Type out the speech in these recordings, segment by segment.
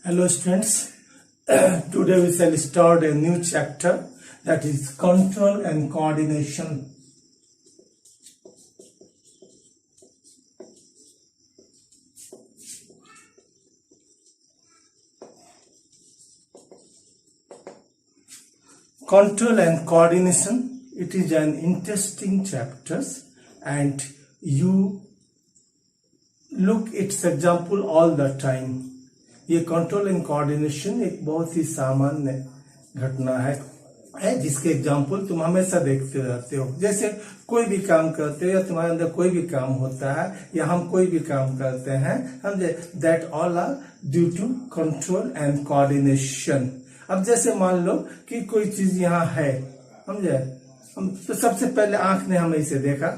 Hello students, today we shall start a new chapter, that is control and coordination. Control and coordination, it is an interesting chapter and you look its example all the time. ये control and coordination एक बहुत ही सामान्य घटना है जिसके example तुम हमेशा देखते रहते हो। जैसे कोई भी काम करते हो या तुम्हारे अंदर कोई भी काम होता है या हम कोई भी काम करते हैं, समझे, that all are due to control and coordination. अब जैसे मान लो कि कोई चीज यहाँ है, समझे, तो सबसे पहले आंख ने हमें इसे देखा,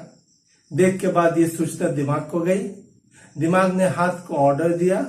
देख के बाद ये सूचना दिमाग को गई, दिमाग ने हाथ को ऑर्डर दिया,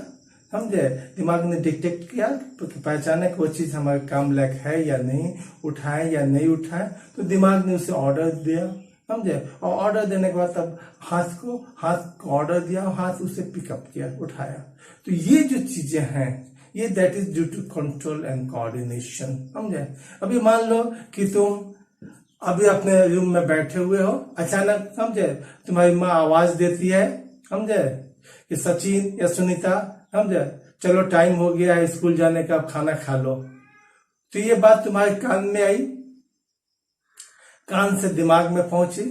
समझे, दिमाग ने डिटेक्ट किया, पहचाना कि वो चीज हमारे काम लायक है या नहीं, उठाए या नहीं उठाए, तो दिमाग ने उसे ऑर्डर दिया, समझे, और ऑर्डर देने के बाद तब हाथ को ऑर्डर दिया और हाथ उसे पिकअप किया, उठाया। तो ये जो चीजें हैं ये that is due to control and coordination, समझे। अभी मान लो कि तुम अभी अपने रूम में बैठे हुए हो, अचानक, समझे, तुम्हारी माँ आवाज देती है, समझे, कि सचिन या सुनीता, समझे, चलो टाइम हो गया है स्कूल जाने का, अब खाना खा लो। तो ये बात तुम्हारे कान में आई, कान से दिमाग में पहुंची,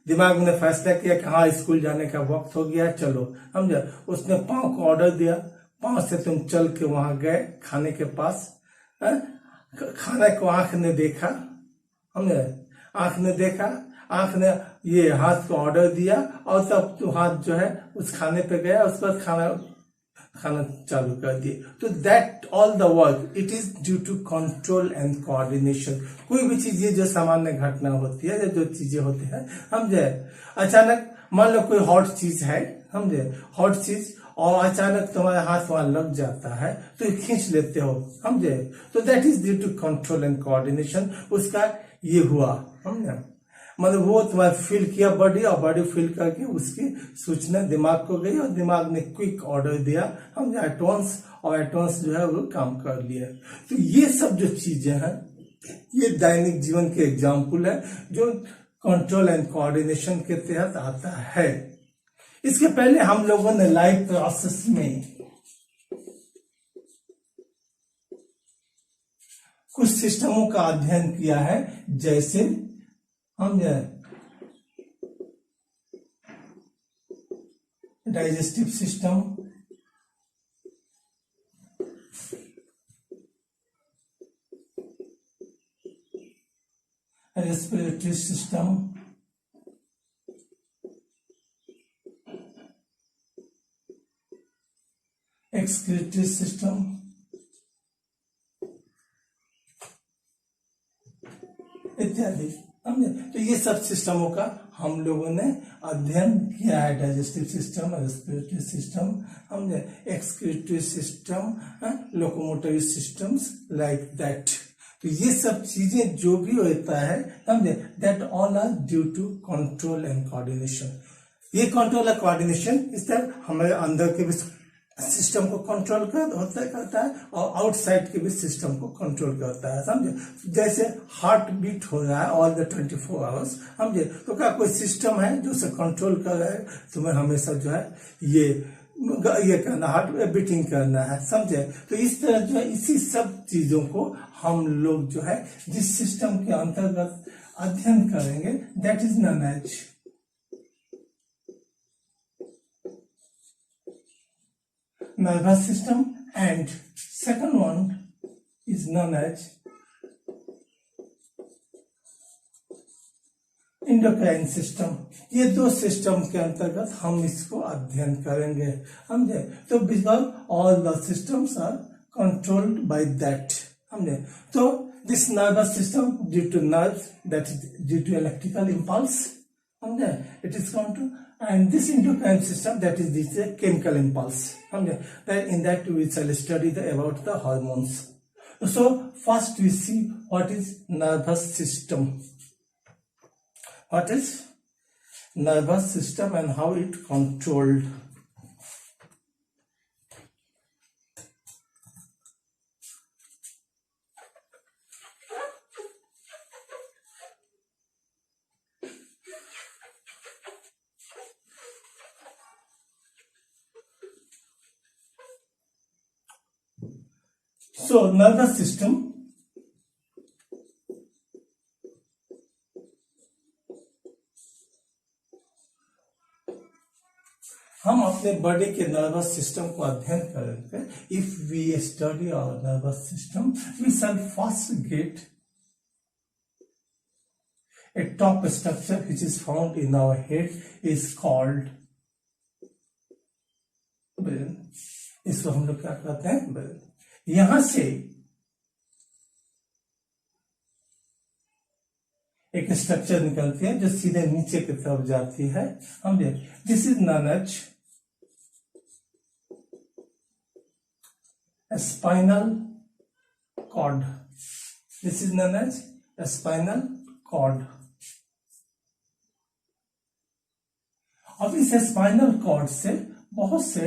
दिमाग ने फैसला किया कि हाँ स्कूल जाने का वक्त हो गया, चलो, समझे। उसने पाँव को ऑर्डर दिया, पाँव से तुम चल के वहां गए खाने के पास, खाने को आंख ने देखा, समझे, आंख ने देखा, आंख ने ये हाथ को ऑर्डर दिया और तब तो हाथ जो है उस खाने पे गया, उसके बाद खाना चालू कर दिए। तो that all the work it is due to control and coordination. कोई भी चीज ये जो सामान्य घटना होती है, जो चीजें होती है, समझे, अचानक मान लो कोई हॉट चीज है, समझे, हॉट चीज, और अचानक तुम्हारे हाथ वहां लग जाता है तो खींच लेते हो, समझे, तो that is due to control and coordination. उसका ये हुआ, समझे, मतलब वो तुम्हारा फील किया बॉडी, और बॉडी फील करके उसकी सूचना दिमाग को गई और दिमाग ने क्विक ऑर्डर दिया, हम एटॉन्स, और एटॉन्स जो है वो काम कर लिए। तो ये सब जो चीजें हैं ये दैनिक जीवन के एग्जाम्पल है जो कंट्रोल एंड कोऑर्डिनेशन के तहत आता है। इसके पहले हम लोगों ने लाइफ प्रोसेस में कुछ सिस्टमों का अध्ययन किया है, जैसे हम digestive system, respiratory system, excretory system, इत्यादि, समझे। तो ये सब सिस्टमों का हम लोगों ने अध्ययन किया है, डाइजेस्टिव सिस्टम, रेस्पिरेटरी सिस्टम, समझे, excretory system, locomotory systems, like that. तो ये सब चीजें जो भी होता है, समझे, that all are due to control and coordination. ये कंट्रोल और कोऑर्डिनेशन इस तरह हमारे अंदर के भी सिस्टम को कंट्रोल करता है और आउटसाइड के भी सिस्टम को कंट्रोल करता है, समझे। जैसे हार्ट बीट हो रहा है ऑल द 24 आवर्स, समझे, तो क्या कोई सिस्टम है जो उसे कंट्रोल कर रहा है, तुम्हें हमेशा जो है ये करना, हार्ट बीटिंग करना है, समझे। तो इस तरह जो है इसी सब चीजों को हम लोग जो है जिस सिस्टम के अंतर्गत अध्ययन करेंगे that is known as nervous system, and second one is known as endocrine system। ये दो सिस्टम के अंतर्गत हम इसको अध्ययन करेंगे, समझे। तो because all the systems are controlled by that, समझे। तो this nervous system due to nerves, that is due to electrical impulse, समझे, it is control, and this endocrine system, that is this chemical impulse, okay. Then in that we shall study about the hormones. So first we see what is nervous system. What is nervous system and how it controlled. So nervous system हम अपने body के nervous system को अध्ययन करेंगे. If we study our nervous system we shall first get a top structure which is found in our head is called brain. इसको हम लोग क्या कहते हैं? ब्रेन. यहां से एक स्ट्रक्चर निकलती है जो सीधे नीचे की तरफ जाती है. हम this is known as spinal cord. This is known as spinal cord. अब इस स्पाइनल कॉर्ड से बहुत से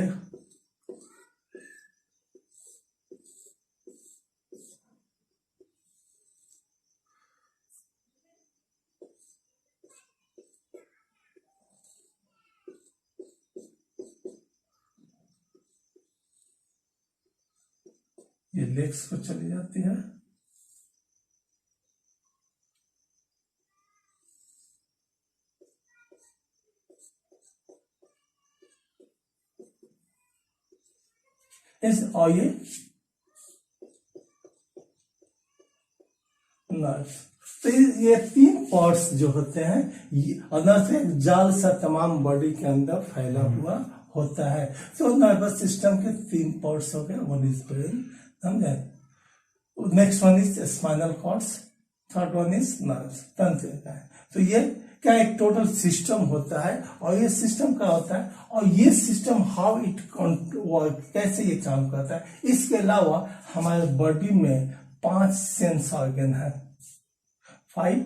ये लेग्स को चली जाती है. और ये नर्व. तो ये 3 पार्ट्स जो होते हैं अंदर से एक जाल सा तमाम बॉडी के अंदर फैला हुआ होता है. तो नर्वस सिस्टम के 3 पार्ट्स हो गए. वन इज ब्रेन, समझे. Next one is spinal cords, third one is nerves. तंत्र का है. तो ये क्या एक टोटल सिस्टम होता है. और ये सिस्टम क्या होता है और ये सिस्टम हाउ इट कैसे ये काम करता है. इसके अलावा हमारे बॉडी में 5 सेंस ऑर्गन है. 5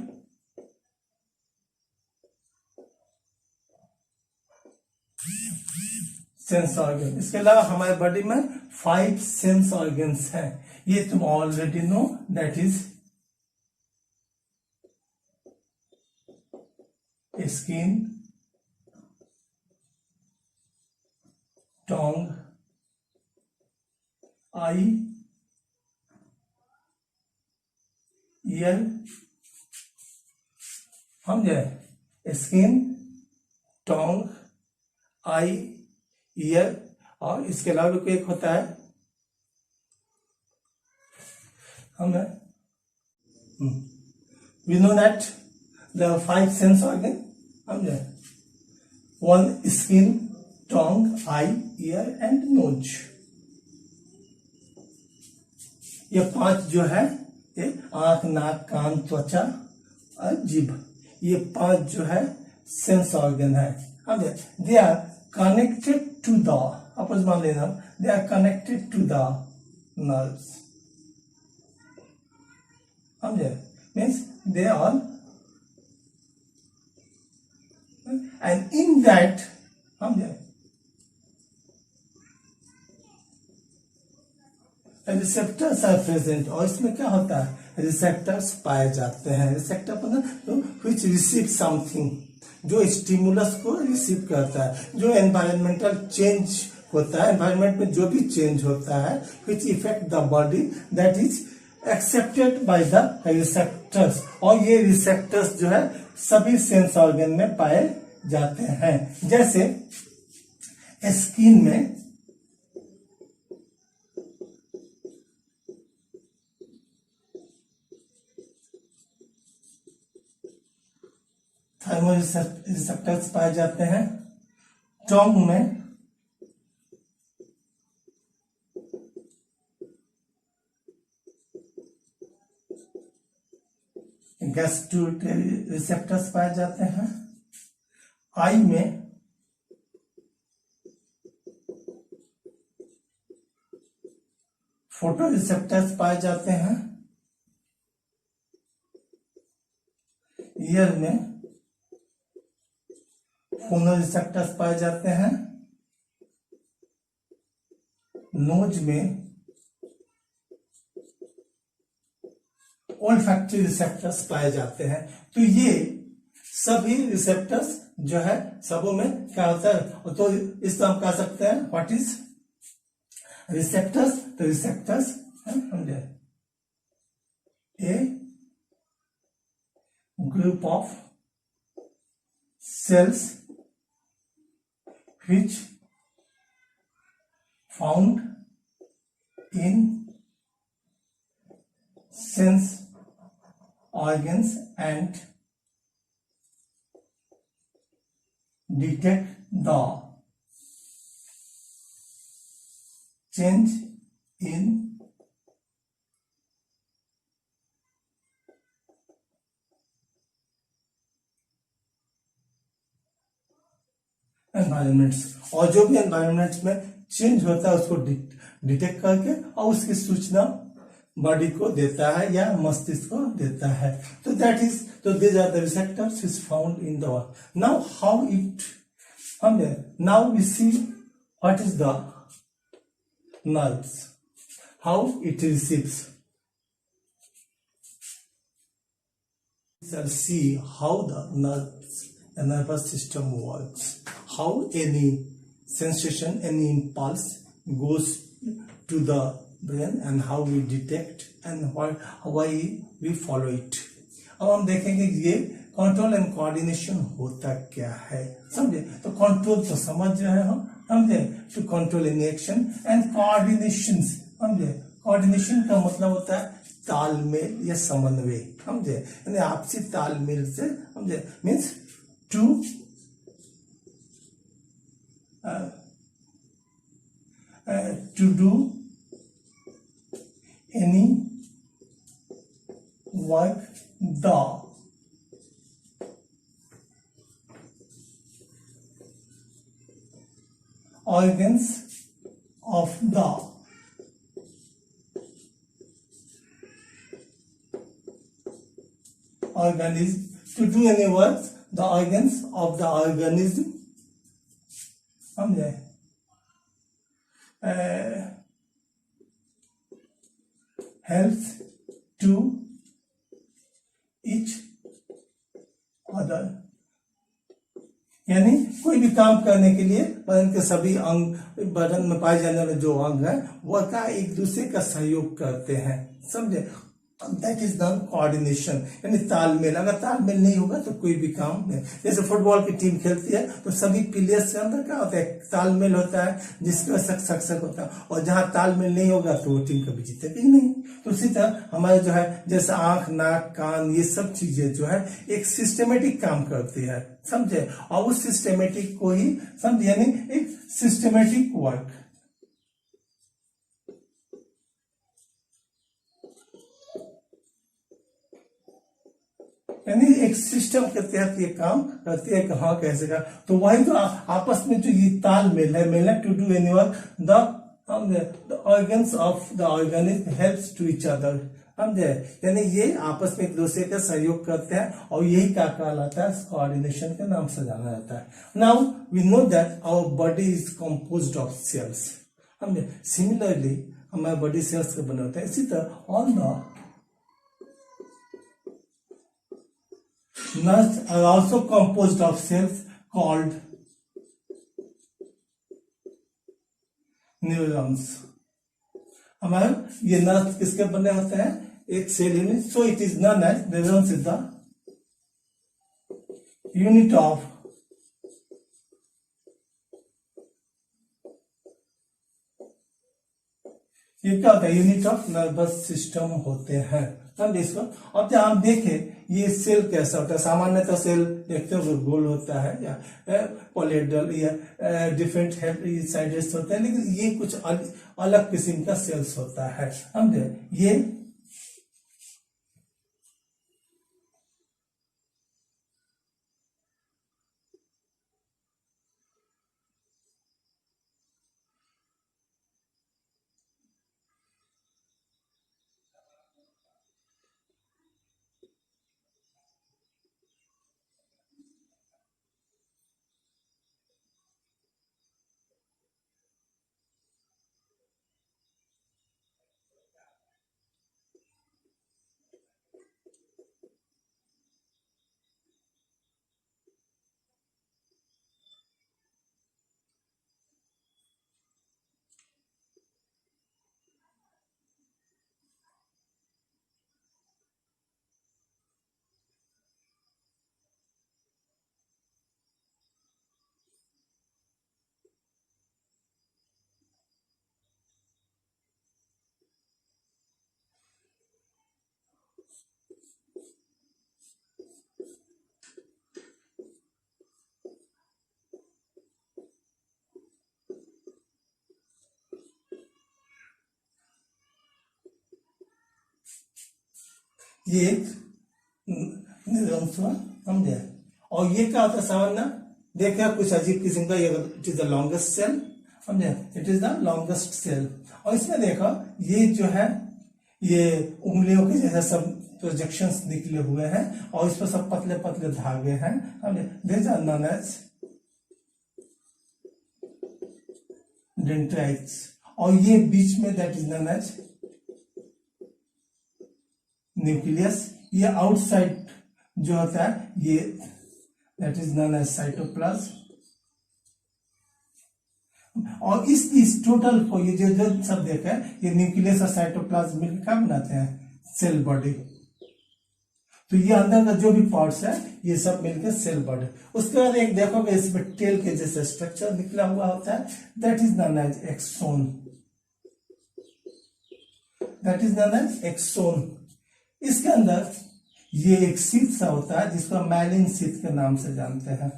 सेंस ऑर्गन. इसके अलावा हमारे बॉडी में 5 सेंस ऑर्गन्स हैं. ये तुम already know. That is skin, tongue, eye, ear. समझे. Skin, tongue, eye, ear. और इसके अलावा कोई एक होता है हमें we know that there are 5 sense organ. समझे. 1 skin, tongue, eye, ear and nose. ये 5 जो है ये आंख, नाक, कान, त्वचा और जीभ. ये 5 जो है सेंस ऑर्गन है. समझे. They are connected to the, suppose मान लेना, they are connected to the nerves. समझे. Means they are and in that receptors are present. और इसमें क्या होता है रिसेप्टर्स पाए जाते हैं. रिसेप्टर which receive something, जो स्टिमुलस को रिसीव करता है. जो एनवायरमेंटल चेंज होता है, एनवायरमेंट में जो भी चेंज होता है which affect the body, that is accepted by the receptors. और ये रिसेप्टर्स जो है सभी सेंस ऑर्गन में पाए जाते हैं. जैसे स्किन में थर्मो रिसेप्टर्स पाए जाते हैं. टंग में गैस्ट्रोटरी रिसेप्टर्स पाए जाते हैं. आई में फोटो रिसेप्टर्स पाए जाते हैं. ईयर में फोनो रिसेप्टर्स पाए जाते हैं. नोज में ओल्फैक्टरी रिसेप्टर्स पाए जाते हैं. तो ये सभी रिसेप्टर्स जो है सबों में क्या होता है. तो इसको हम कह सकते हैं व्हाट इज रिसेप्टर्स. तो रिसेप्टर्स समझे, a group of cells which found in sense organs and detect the change in environments, और जो भी एनवायरमेंट्स में चेंज होता है उसको डिटेक्ट करके और उसकी सूचना बॉडी को देता है या मस्तिष्क को देता है। तो दैट इज, तो these are the receptors is found in the world. Now how it, हमने now we see what is the nerves, how it receives. We shall see how the nerves and nervous system works, how any sensation, any impulse goes to the brain and how we detect and why we follow it. अब हम देखेंगे ये control and coordination होता क्या है, समझे। तो control तो समझ रहे हैं हम, समझे, to control any action, and coordination, समझे, कोऑर्डिनेशन का मतलब होता है तालमेल या समन्वय, समझे, यानी आपसी तालमेल से, समझे, means to to do any work the organs of the organism, to do any work the organs of the organism, समझे, helps to each other, यानी कोई भी काम करने के लिए बदन के सभी अंग, बदन में पाए जाने वाले जो अंग है वह का एक दूसरे का सहयोग करते हैं, समझे। दैट इज द कोऑर्डिनेशन, यानी तालमेल। अगर तालमेल नहीं होगा तो कोई भी काम नहीं। जैसे फुटबॉल की टीम खेलती है तो सभी प्लेयर्स के अंदर क्या होता है, तालमेल होता है, जिसका सक्सेस होता है, और जहां तालमेल नहीं होगा तो वो टीम कभी जीतेगी ही नहीं। तो उसी तरह हमारे जो है, जैसे आंख, नाक, कान, ये सब चीजें जो है एक सिस्टमेटिक काम करती है, समझे, और उस सिस्टमेटिक को ही समझे, यानी एक सिस्टमेटिक वर्क, यानी एक सिस्टम के तहत ये काम करती है कि हाँ कैसे का। तो वही तो आपस में जो ये तालमेल है, मेल to do any work the organs of the organism helps to each other, समझे, यानी ये आपस में एक दूसरे का सहयोग करते हैं और यही क्या कहलाता है, कोऑर्डिनेशन के नाम से जाना जाता है। Now we know that our body is composed of cells, समझे। सिमिलरली हमारे बॉडी सेल्स के बने होते हैं, इसी तरह all the nerves are also composed of cells called neurons. हमारे ये नर्व किसके बने होते हैं, एक cell unit, so it is known as neurons is the unit of ये क्या होता है, यूनिट ऑफ नर्वस सिस्टम होते हैं, समझे इसको। अब जब हम देखें ये सेल कैसा होता है, सामान्यतः सेल देखते हो गोल होता है या पॉलीहेड्रल या डिफरेंट साइड्स होते हैं, लेकिन ये कुछ अलग किस्म का सेल्स होता है, समझे। ये ये एक न्यूरॉन्स हुआ, समझे। और ये क्या होता है सामान्य, देखा कुछ अजीब किस्म का, ये it is the longest cell, समझे, it is the longest cell. और इसमें देखो ये जो है ये उंगलियों के जैसे सब प्रोजेक्शंस निकले हुए हैं और इस पर सब पतले पतले धागे हैं, समझे, this are known as dendrites. और ये बीच में that is known as nucleus. ये आउटसाइड जो होता है ये that is known as cytoplasm. और इस टोटल को ये जो सब देखा है ये न्यूक्लियस और साइटोप्लाज्म मिलकर क्या बनाते हैं, सेल बॉडी। तो ये अंदर का जो भी पार्ट्स है ये सब मिलकर सेल बॉडी। उसके बाद एक देखोगे इसमें टेल के जैसे स्ट्रक्चर निकला हुआ होता है, that is known as axon, that is known as axon. इसके अंदर ये एक शीट सा होता है जिसको मैलिन शीट के नाम से जानते हैं।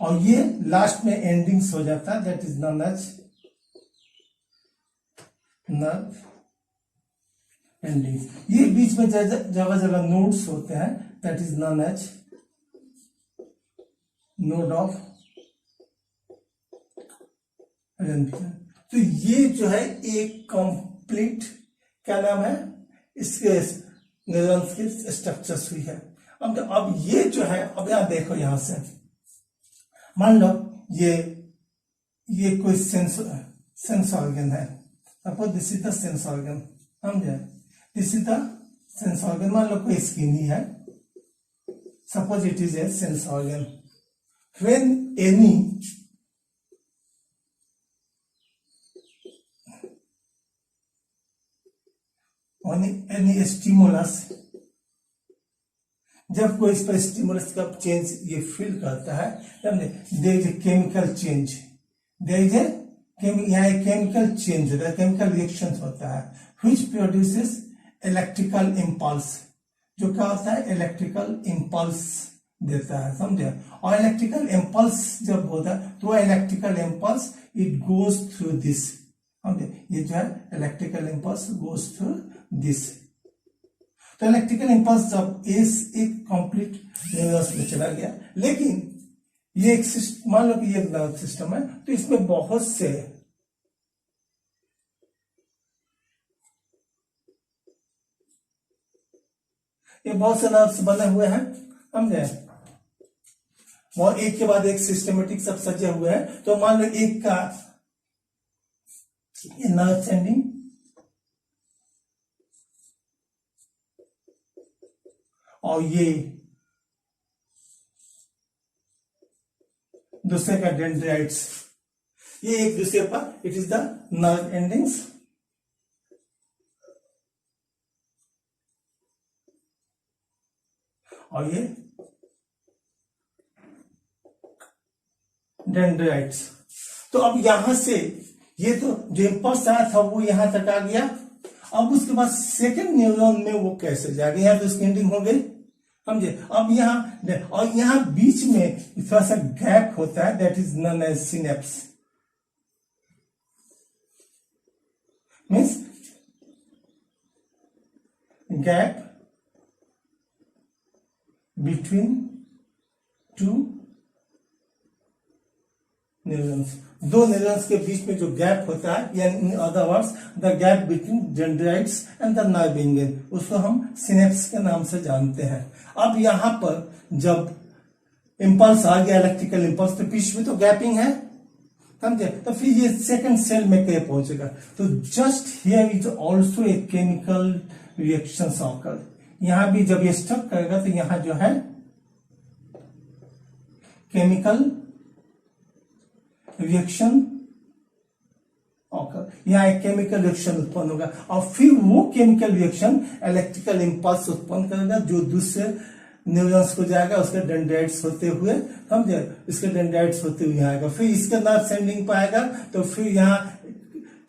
और ये लास्ट में एंडिंग्स हो जाता है, that is known as nerve endings. ये बीच में जगह जगह नोड्स होते हैं, that is known as node of Ranvier. तो ये जो है एक कंप्लीट क्या नाम है इसके न्यूरॉन्स के स्ट्रक्चर्स हुई है। अब ये जो है, अब यहां देखो, यहां से मान लो ये कोई सेंस ऑर्गन है, suppose this is the sense organ, समझे, this is the sense organ. मान लो कोई स्किन ही है, suppose it is a sense organ. When any stimulus, जब कोई इस पर स्टिमुलस का चेंज ये फील करता है, there is a chemical change, there is a chemical change होता है, केमिकल रिएक्शन होता है, व्हिच प्रोड्यूसेस इलेक्ट्रिकल इंपल्स, जो क्या होता है इलेक्ट्रिकल इंपल्स देता है, समझे। और इलेक्ट्रिकल इंपल्स जब होता है तो electrical impulse it goes through this, समझे, ये जो है electrical impulse goes through this. तो इलेक्ट्रिकल इंपल्स जब एक कंप्लीट न्यूरॉन्स में चला गया, लेकिन ये एक मान लो कि ये नर्व सिस्टम है, तो इसमें बहुत से नर्व्स बने हुए हैं, समझे, और एक के बाद एक सिस्टमेटिक सब सजे हुए हैं। तो मान लो एक का ये नर्व सेंडिंग, और ये दूसरे का डेंड्राइट्स, ये एक दूसरे पर it is the nerve endings. और ये डेंड्राइट्स। तो अब यहां से ये तो जो इंपल्स आया था वो यहां तक आ गया। अब उसके बाद सेकंड न्यूरॉन में वो कैसे जाएगा, यहां तो उसकी एंडिंग हो गई, समझे। अब यहां और यहां बीच में थोड़ा सा गैप होता है, that is known as synapse, means gap between two neurons. दो न्यूरॉन्स के बीच में जो गैप होता है, यानी in other words the gap between dendrites and the nerve ending, उसको हम सिनेप्स के नाम से जानते हैं। अब यहां पर जब इंपल्स आ गया इलेक्ट्रिकल इंपल्स, तो बीच में तो गैपिंग है, समझे, तो फिर ये सेकंड सेल में कहीं पहुंचेगा। तो just here is also a chemical reaction occur. यहां भी जब ये स्टक करेगा तो यहां जो है केमिकल रिएक्शन ऑकर, यहाँ एक केमिकल रिएक्शन उत्पन्न होगा, और फिर वो केमिकल रिएक्शन इलेक्ट्रिकल इंपल्स उत्पन्न करेगा, जो दूसरे न्यूरॉन्स को जाएगा उसके डेंड्राइट्स होते हुए, समझे, इसके डेंड्राइट्स होते हुए आएगा, फिर इसके नर्व सेंडिंग पर आएगा, तो फिर यहाँ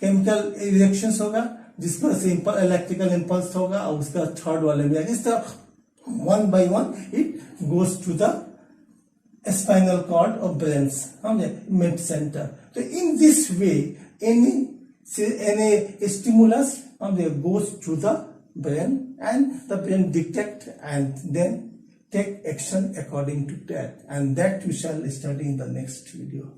केमिकल रिएक्शंस होगा जिसको से इलेक्ट्रिकल इंपल्स होगा, और उसका थर्ड वाले में आएगा। इस तरह one by one it goes to the spinal cord और ब्रेन, समझे, मिड सेंटर। तो in this way any any stimulus goes to the brain, and the brain detect and then take action according to that, and that we shall study in the next video.